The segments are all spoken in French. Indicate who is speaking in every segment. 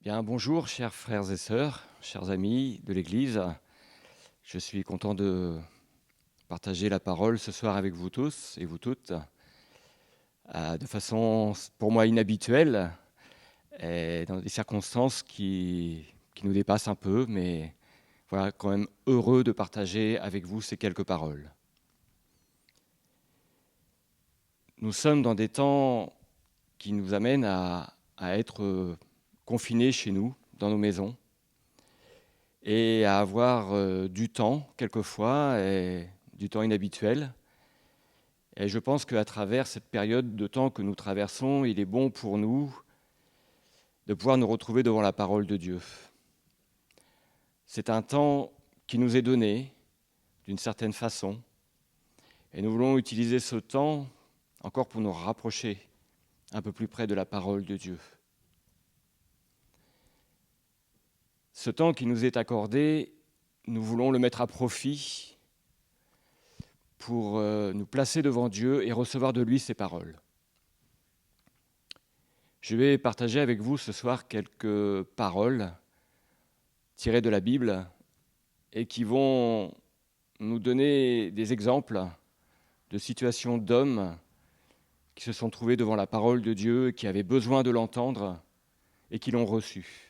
Speaker 1: Bien, bonjour, chers frères et sœurs, chers amis de l'Église. Je suis content de partager la parole ce soir avec vous tous et vous toutes, de façon pour moi inhabituelle et dans des circonstances qui nous dépassent un peu, mais voilà, quand même heureux de partager avec vous ces quelques paroles. Nous sommes dans des temps qui nous amènent à être confinés chez nous, dans nos maisons, et à avoir du temps, quelquefois, et du temps inhabituel. Et je pense qu'à travers cette période de temps que nous traversons, il est bon pour nous de pouvoir nous retrouver devant la parole de Dieu. C'est un temps qui nous est donné d'une certaine façon, et nous voulons utiliser ce temps encore pour nous rapprocher un peu plus près de la parole de Dieu. Ce temps qui nous est accordé, nous voulons le mettre à profit pour nous placer devant Dieu et recevoir de lui ses paroles. Je vais partager avec vous ce soir quelques paroles tirées de la Bible et qui vont nous donner des exemples de situations d'hommes qui se sont trouvés devant la parole de Dieu, qui avaient besoin de l'entendre et qui l'ont reçue.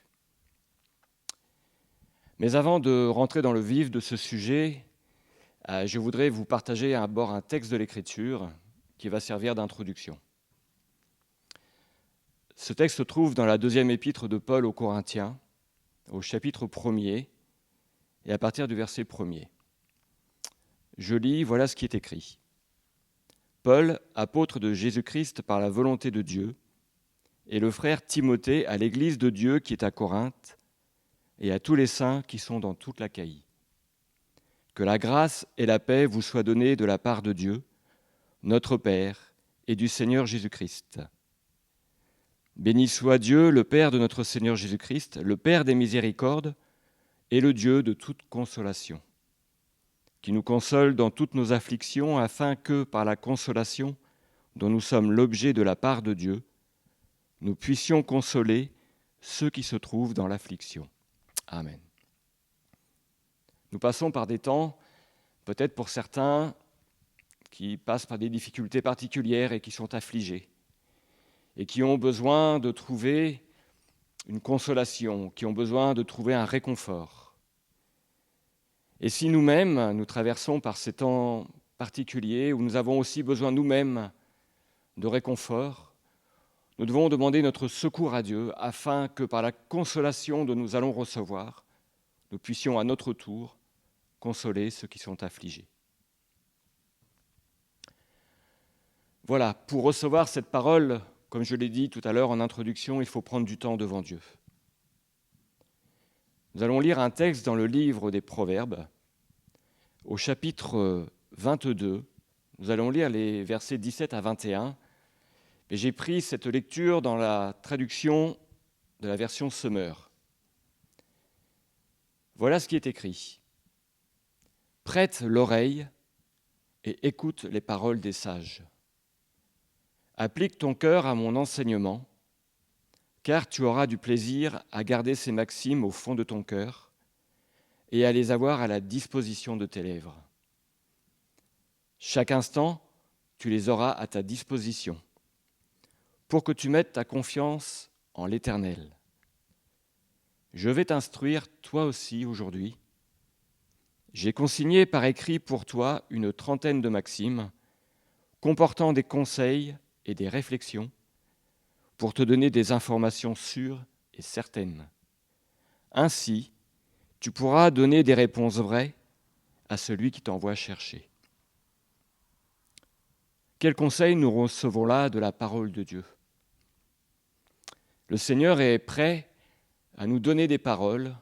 Speaker 1: Mais avant de rentrer dans le vif de ce sujet, je voudrais vous partager à bord un texte de l'Écriture qui va servir d'introduction. Ce texte se trouve dans la deuxième épître de Paul aux Corinthiens, au chapitre 1er, et à partir du verset 1er. Je lis, voilà ce qui est écrit. Paul, apôtre de Jésus-Christ par la volonté de Dieu, et le frère Timothée à l'église de Dieu qui est à Corinthe, et à tous les saints qui sont dans toute l'Achaïe. Que la grâce et la paix vous soient données de la part de Dieu, notre Père, et du Seigneur Jésus-Christ. Béni soit Dieu, le Père de notre Seigneur Jésus-Christ, le Père des miséricordes, et le Dieu de toute consolation, qui nous console dans toutes nos afflictions, afin que, par la consolation dont nous sommes l'objet de la part de Dieu, nous puissions consoler ceux qui se trouvent dans l'affliction. Amen. Nous passons par des temps, peut-être pour certains, qui passent par des difficultés particulières et qui sont affligés, et qui ont besoin de trouver une consolation, qui ont besoin de trouver un réconfort. Et si nous-mêmes, nous traversons par ces temps particuliers où nous avons aussi besoin nous-mêmes de réconfort, nous devons demander notre secours à Dieu afin que par la consolation que nous allons recevoir, nous puissions à notre tour consoler ceux qui sont affligés. Voilà, pour recevoir cette parole, comme je l'ai dit tout à l'heure en introduction, il faut prendre du temps devant Dieu. Nous allons lire un texte dans le livre des Proverbes, au chapitre 22. Nous allons lire les versets 17 à 21. Et j'ai pris cette lecture dans la traduction de la version Semeur. Voilà ce qui est écrit. Prête l'oreille et écoute les paroles des sages. Applique ton cœur à mon enseignement, car tu auras du plaisir à garder ces maximes au fond de ton cœur et à les avoir à la disposition de tes lèvres. Chaque instant, tu les auras à ta disposition, pour que tu mettes ta confiance en l'Éternel. Je vais t'instruire toi aussi aujourd'hui. J'ai consigné par écrit pour toi une trentaine de maximes, comportant des conseils et des réflexions, pour te donner des informations sûres et certaines. Ainsi, tu pourras donner des réponses vraies à celui qui t'envoie chercher. Quels conseils nous recevons là de la parole de Dieu ? Le Seigneur est prêt à nous donner des paroles.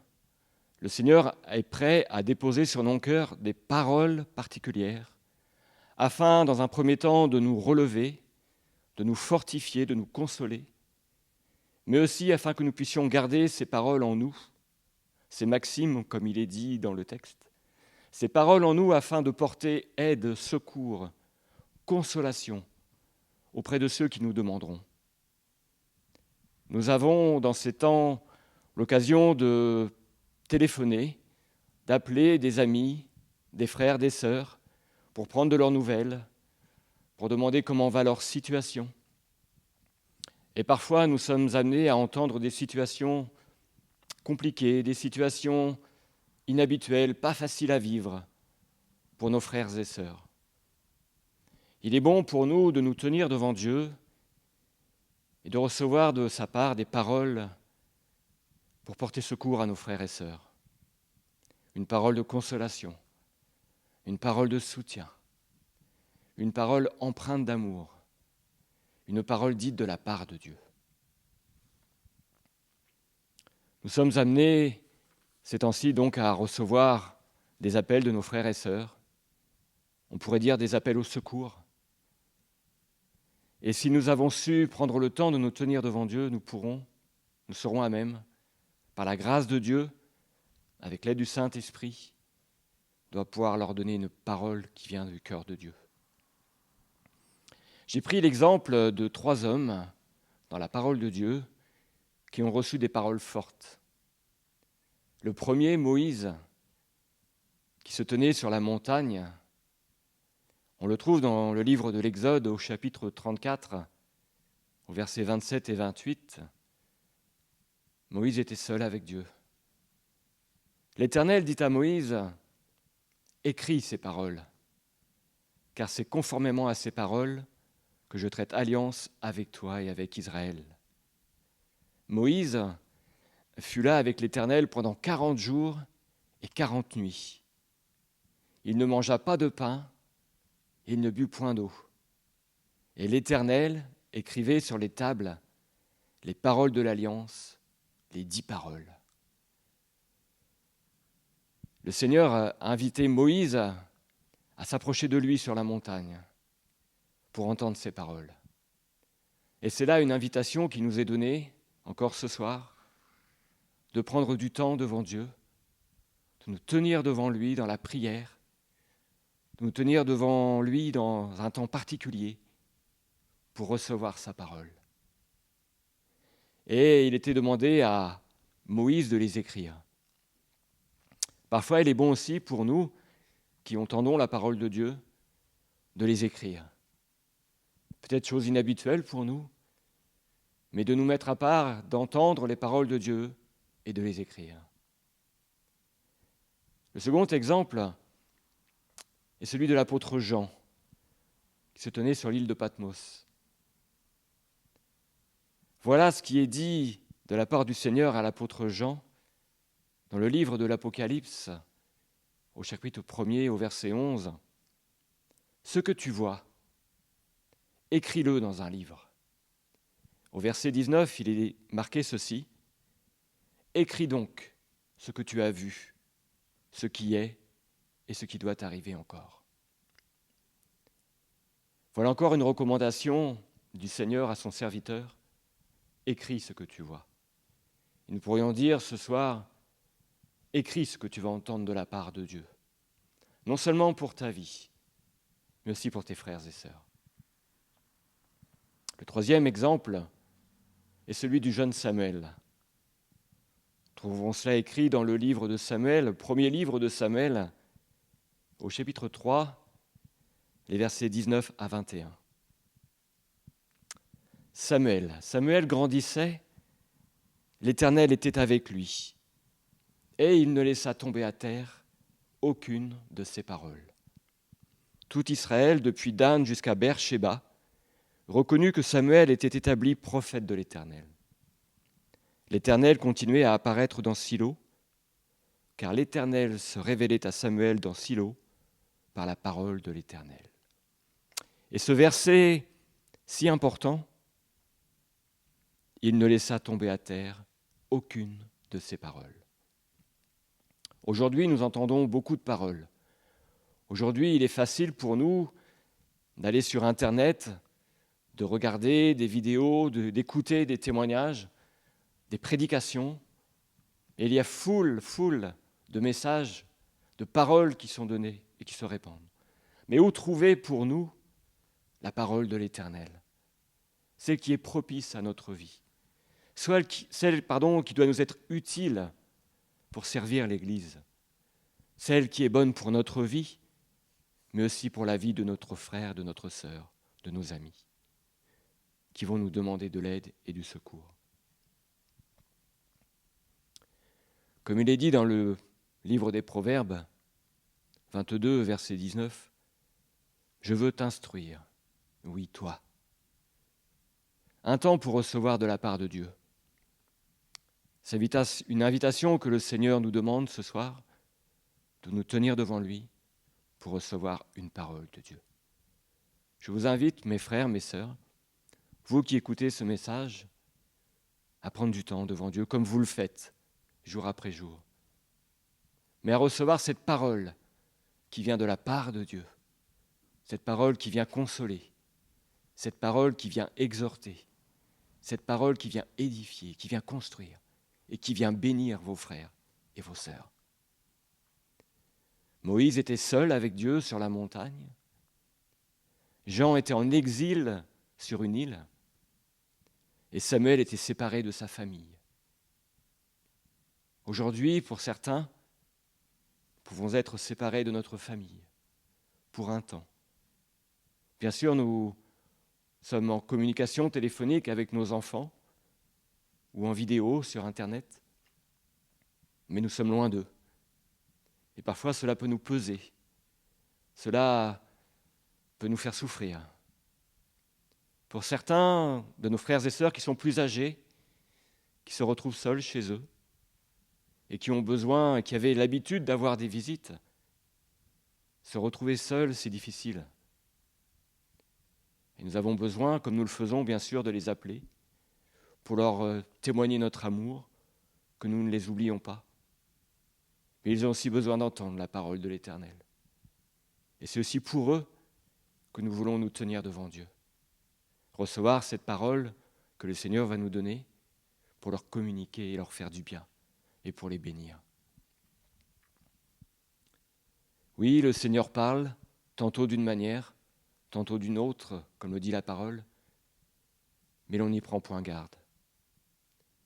Speaker 1: Le Seigneur est prêt à déposer sur nos cœurs des paroles particulières, afin, dans un premier temps, de nous relever, de nous fortifier, de nous consoler, mais aussi afin que nous puissions garder ces paroles en nous, ces maximes, comme il est dit dans le texte, ces paroles en nous afin de porter aide, secours, consolation auprès de ceux qui nous demanderont. Nous avons, dans ces temps l'occasion de téléphoner, d'appeler des amis, des frères, des sœurs, pour prendre de leurs nouvelles, pour demander comment va leur situation. Et parfois, nous sommes amenés à entendre des situations compliquées, des situations inhabituelles, pas faciles à vivre pour nos frères et sœurs. Il est bon pour nous de nous tenir devant Dieu et de recevoir de sa part des paroles pour porter secours à nos frères et sœurs. Une parole de consolation, une parole de soutien, une parole empreinte d'amour, une parole dite de la part de Dieu. Nous sommes amenés ces temps-ci donc à recevoir des appels de nos frères et sœurs. On pourrait dire des appels au secours. Et si nous avons su prendre le temps de nous tenir devant Dieu, nous serons à même, par la grâce de Dieu, avec l'aide du Saint-Esprit, doit pouvoir leur donner une parole qui vient du cœur de Dieu. J'ai pris l'exemple de 3 hommes dans la parole de Dieu qui ont reçu des paroles fortes. Le premier, Moïse, qui se tenait sur la montagne, on le trouve dans le livre de l'Exode au chapitre 34, au versets 27 et 28. Moïse était seul avec Dieu. L'Éternel dit à Moïse, « Écris ces paroles, car c'est conformément à ces paroles que je traite alliance avec toi et avec Israël. » Moïse fut là avec l'Éternel pendant 40 jours et 40 nuits. Il ne mangea pas de pain, il ne but point d'eau. Et l'Éternel écrivait sur les tables les paroles de l'alliance, les 10 paroles. Le Seigneur a invité Moïse à s'approcher de lui sur la montagne pour entendre ces paroles. Et c'est là une invitation qui nous est donnée, encore ce soir, de prendre du temps devant Dieu, de nous tenir devant lui dans la prière, de nous tenir devant lui dans un temps particulier pour recevoir sa parole. Et il était demandé à Moïse de les écrire. Parfois, il est bon aussi pour nous, qui entendons la parole de Dieu, de les écrire. Peut-être chose inhabituelle pour nous, mais de nous mettre à part, d'entendre les paroles de Dieu et de les écrire. Le second exemple est celui de l'apôtre Jean, qui se tenait sur l'île de Patmos. Voilà ce qui est dit de la part du Seigneur à l'apôtre Jean dans le livre de l'Apocalypse, au chapitre 1er, au verset 11. « Ce que tu vois, écris-le dans un livre. » Au verset 19, il est marqué ceci. « Écris donc ce que tu as vu, ce qui est et ce qui doit arriver encore. » Voilà encore une recommandation du Seigneur à son serviteur. Écris ce que tu vois. Et nous pourrions dire ce soir, écris ce que tu vas entendre de la part de Dieu. Non seulement pour ta vie, mais aussi pour tes frères et sœurs. Le troisième exemple est celui du jeune Samuel. Trouvons cela écrit dans le livre de Samuel, le premier livre de Samuel, au chapitre 3, les versets 19 à 21. Samuel grandissait, l'Éternel était avec lui, et il ne laissa tomber à terre aucune de ses paroles. Tout Israël, depuis Dan jusqu'à Beer-Shéba, reconnut que Samuel était établi prophète de l'Éternel. L'Éternel continuait à apparaître dans Silo, car l'Éternel se révélait à Samuel dans Silo par la parole de l'Éternel. Et ce verset si important, il ne laissa tomber à terre aucune de ses paroles. Aujourd'hui, nous entendons beaucoup de paroles. Aujourd'hui, il est facile pour nous d'aller sur Internet, de regarder des vidéos, d'écouter des témoignages, des prédications. Et il y a foule de messages, de paroles qui sont données et qui se répandent. Mais où trouver pour nous la parole de l'Éternel, celle qui est propice à notre vie, celle qui doit nous être utile pour servir l'Église, celle qui est bonne pour notre vie, mais aussi pour la vie de notre frère, de notre sœur, de nos amis, qui vont nous demander de l'aide et du secours. Comme il est dit dans le livre des Proverbes, 22, verset 19, « Je veux t'instruire, oui, toi. » Un temps pour recevoir de la part de Dieu. C'est une invitation que le Seigneur nous demande ce soir, de nous tenir devant lui pour recevoir une parole de Dieu. Je vous invite, mes frères, mes sœurs, vous qui écoutez ce message, à prendre du temps devant Dieu, comme vous le faites, jour après jour, mais à recevoir cette parole qui vient de la part de Dieu, cette parole qui vient consoler, cette parole qui vient exhorter, cette parole qui vient édifier, qui vient construire et qui vient bénir vos frères et vos sœurs. Moïse était seul avec Dieu sur la montagne. Jean était en exil sur une île. Et Samuel était séparé de sa famille. Aujourd'hui, pour certains, nous pouvons être séparés de notre famille pour un temps. Bien sûr, nous sommes en communication téléphonique avec nos enfants ou en vidéo sur Internet, mais nous sommes loin d'eux. Et parfois, cela peut nous peser. Cela peut nous faire souffrir. Pour certains de nos frères et sœurs qui sont plus âgés, qui se retrouvent seuls chez eux et qui ont besoin, qui avaient l'habitude d'avoir des visites, se retrouver seuls, c'est difficile. Et nous avons besoin, comme nous le faisons bien sûr, de les appeler pour leur témoigner notre amour, que nous ne les oublions pas. Mais ils ont aussi besoin d'entendre la parole de l'Éternel. Et c'est aussi pour eux que nous voulons nous tenir devant Dieu. Recevoir cette parole que le Seigneur va nous donner pour leur communiquer et leur faire du bien et pour les bénir. Oui, le Seigneur parle, tantôt d'une manière, tantôt d'une autre, comme le dit la parole, mais l'on n'y prend point garde.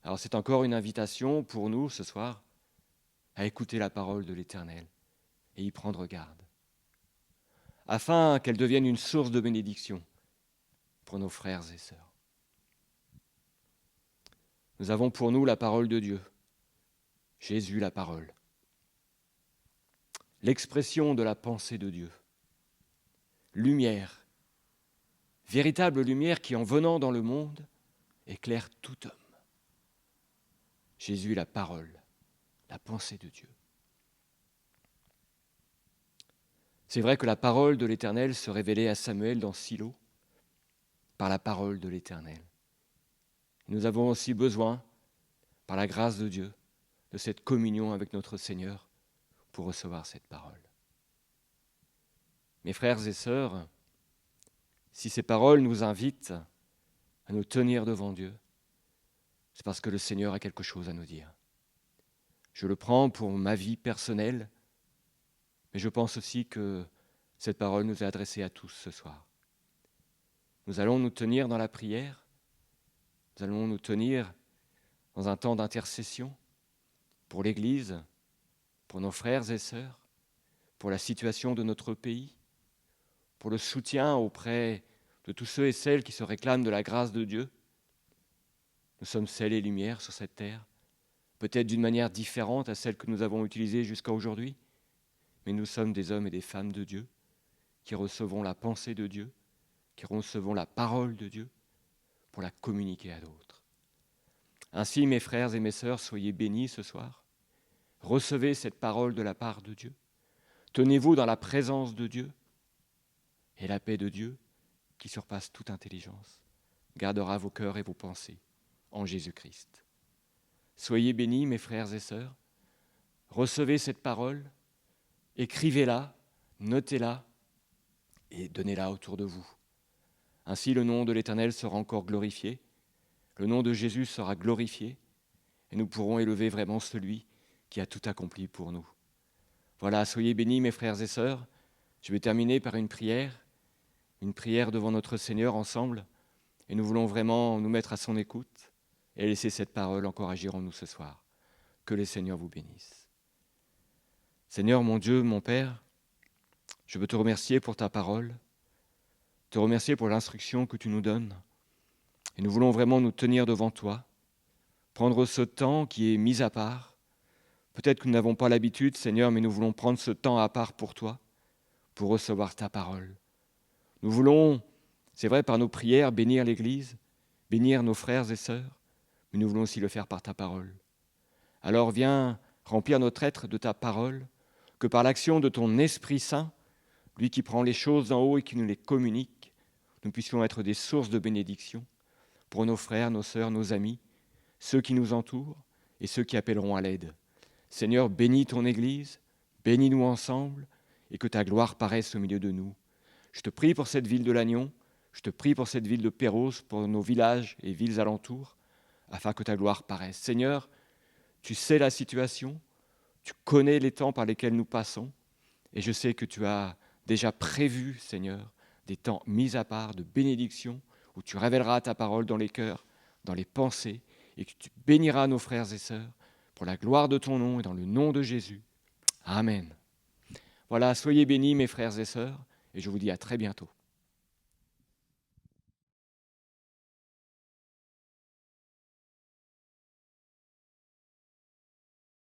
Speaker 1: Alors c'est encore une invitation pour nous ce soir à écouter la parole de l'Éternel et y prendre garde, afin qu'elle devienne une source de bénédiction pour nos frères et sœurs. Nous avons pour nous la parole de Dieu, Jésus la parole, l'expression de la pensée de Dieu, lumière, véritable lumière qui, en venant dans le monde, éclaire tout homme. Jésus la parole, la pensée de Dieu. C'est vrai que la parole de l'Éternel se révélait à Samuel dans Silo par la parole de l'Éternel. Nous avons aussi besoin, par la grâce de Dieu, de cette communion avec notre Seigneur pour recevoir cette parole. Mes frères et sœurs, si ces paroles nous invitent à nous tenir devant Dieu, c'est parce que le Seigneur a quelque chose à nous dire. Je le prends pour ma vie personnelle, mais je pense aussi que cette parole nous est adressée à tous ce soir. Nous allons nous tenir dans la prière, nous allons nous tenir dans un temps d'intercession pour l'Église, pour nos frères et sœurs, pour la situation de notre pays, pour le soutien auprès de tous ceux et celles qui se réclament de la grâce de Dieu. Nous sommes sel et lumière sur cette terre, peut-être d'une manière différente à celle que nous avons utilisée jusqu'à aujourd'hui, mais nous sommes des hommes et des femmes de Dieu qui recevons la pensée de Dieu, qui recevons la parole de Dieu pour la communiquer à d'autres. Ainsi, mes frères et mes sœurs, soyez bénis ce soir. Recevez cette parole de la part de Dieu. Tenez-vous dans la présence de Dieu et la paix de Dieu, qui surpasse toute intelligence, gardera vos cœurs et vos pensées en Jésus-Christ. Soyez bénis, mes frères et sœurs. Recevez cette parole, écrivez-la, notez-la et donnez-la autour de vous. Ainsi, le nom de l'Éternel sera encore glorifié, le nom de Jésus sera glorifié et nous pourrons élever vraiment celui qui a tout accompli pour nous. Voilà, soyez bénis, mes frères et sœurs. Je vais terminer par une prière devant notre Seigneur ensemble, et nous voulons vraiment nous mettre à son écoute et laissez cette parole encore agir en nous ce soir. Que le Seigneur vous bénisse. Seigneur, mon Dieu, mon Père, je veux te remercier pour ta parole, te remercier pour l'instruction que tu nous donnes. Et nous voulons vraiment nous tenir devant toi, prendre ce temps qui est mis à part. Peut-être que nous n'avons pas l'habitude, Seigneur, mais nous voulons prendre ce temps à part pour toi, pour recevoir ta parole. Nous voulons, c'est vrai, par nos prières, bénir l'Église, bénir nos frères et sœurs, mais nous voulons aussi le faire par ta parole. Alors viens remplir notre être de ta parole, que par l'action de ton Esprit Saint, lui qui prend les choses d'en haut et qui nous les communique, nous puissions être des sources de bénédiction pour nos frères, nos sœurs, nos amis, ceux qui nous entourent et ceux qui appelleront à l'aide. Seigneur, bénis ton Église, bénis-nous ensemble et que ta gloire paraisse au milieu de nous. Je te prie pour cette ville de Lannion, je te prie pour cette ville de Perros, pour nos villages et villes alentours, afin que ta gloire paraisse. Seigneur, tu sais la situation, tu connais les temps par lesquels nous passons, et je sais que tu as déjà prévu, Seigneur, des temps mis à part de bénédiction, où tu révéleras ta parole dans les cœurs, dans les pensées, et que tu béniras nos frères et sœurs, pour la gloire de ton nom et dans le nom de Jésus. Amen. Voilà, soyez bénis mes frères et sœurs, et je vous dis à très bientôt.